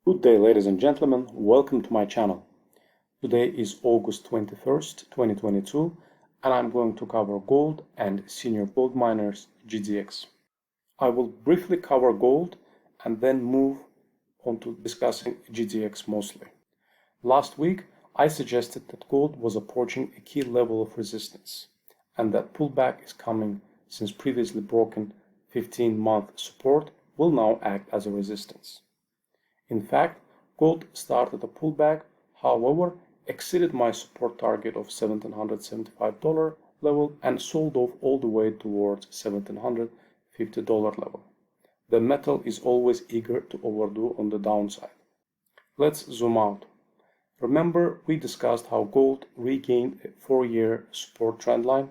Good day, ladies and gentlemen. Welcome to my channel. Today is August 21st, 2022, and I'm going to cover gold and senior gold miners GDX. I will briefly cover gold and then move on to discussing GDX mostly. Last week, I suggested that gold was approaching a key level of resistance and that pullback is coming since previously broken 15-month support will now act as a resistance. In fact, gold started a pullback, however, exceeded my support target of $1,775 level and sold off all the way towards $1,750 level. The metal is always eager to overdo on the downside. Let's zoom out. Remember, we discussed how gold regained a 4-year support trend line?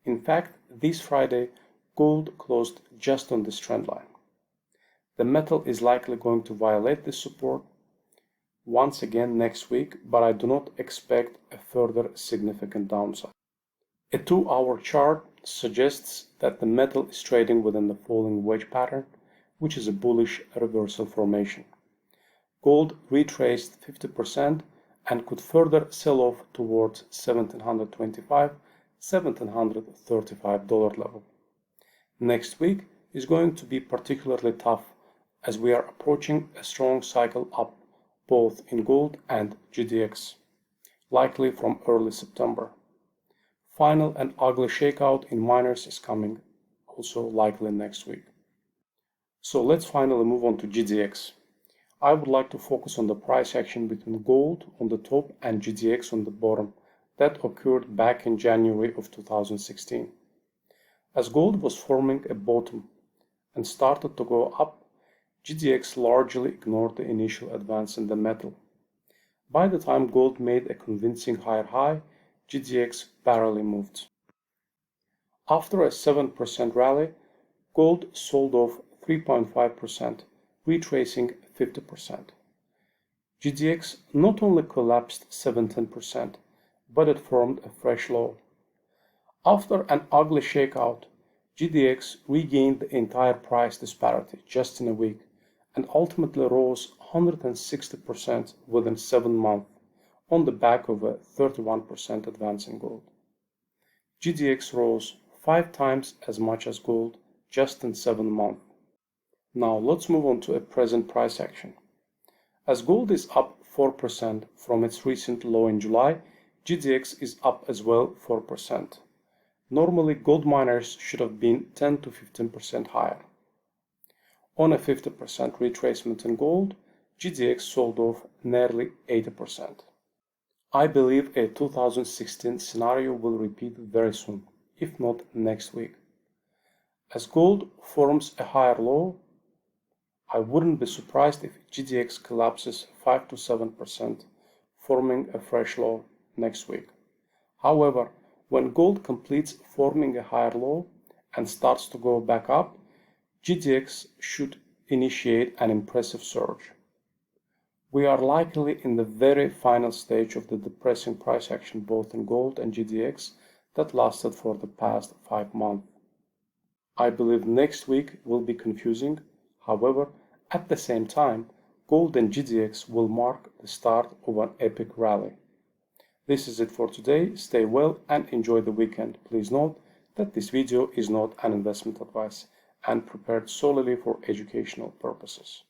In fact, this Friday, gold closed just on this trend line. The metal is likely going to violate this support once again next week, but I do not expect a further significant downside. A 2-hour chart suggests that the metal is trading within the falling wedge pattern, which is a bullish reversal formation. Gold retraced 50% and could further sell off towards $1,725, $1,735 level. Next week is going to be particularly tough as we are approaching a strong cycle up both in gold and GDX, likely from early September. Final and ugly shakeout in miners is coming, also likely next week. So let's finally move on to GDX. I would like to focus on the price action between gold on the top and GDX on the bottom that occurred back in January of 2016. As gold was forming a bottom and started to go up, GDX largely ignored the initial advance in the metal. By the time gold made a convincing higher high, GDX barely moved. After a 7% rally, gold sold off 3.5%, retracing 50%. GDX not only collapsed 17%, but it formed a fresh low. After an ugly shakeout, GDX regained the entire price disparity just in a week and ultimately rose 160% within 7 months on the back of a 31% advance in gold. GDX rose 5 times as much as gold just in 7 months. Now let's move on to a present price action. As gold is up 4% from its recent low in July, GDX is up as well 4%. Normally, gold miners should have been 10 to 15% higher. On a 50% retracement in gold, GDX sold off nearly 80%. I believe a 2016 scenario will repeat very soon, if not next week. As gold forms a higher low, I wouldn't be surprised if GDX collapses 5 to 7%, forming a fresh low next week. However, when gold completes forming a higher low and starts to go back up, GDX should initiate an impressive surge. We are likely in the very final stage of the depressing price action both in gold and GDX that lasted for the past 5 months. I believe next week will be confusing, however, at the same time, gold and GDX will mark the start of an epic rally. This is it for today. Stay well and enjoy the weekend. Please note that this video is not an investment advice and prepared solely for educational purposes.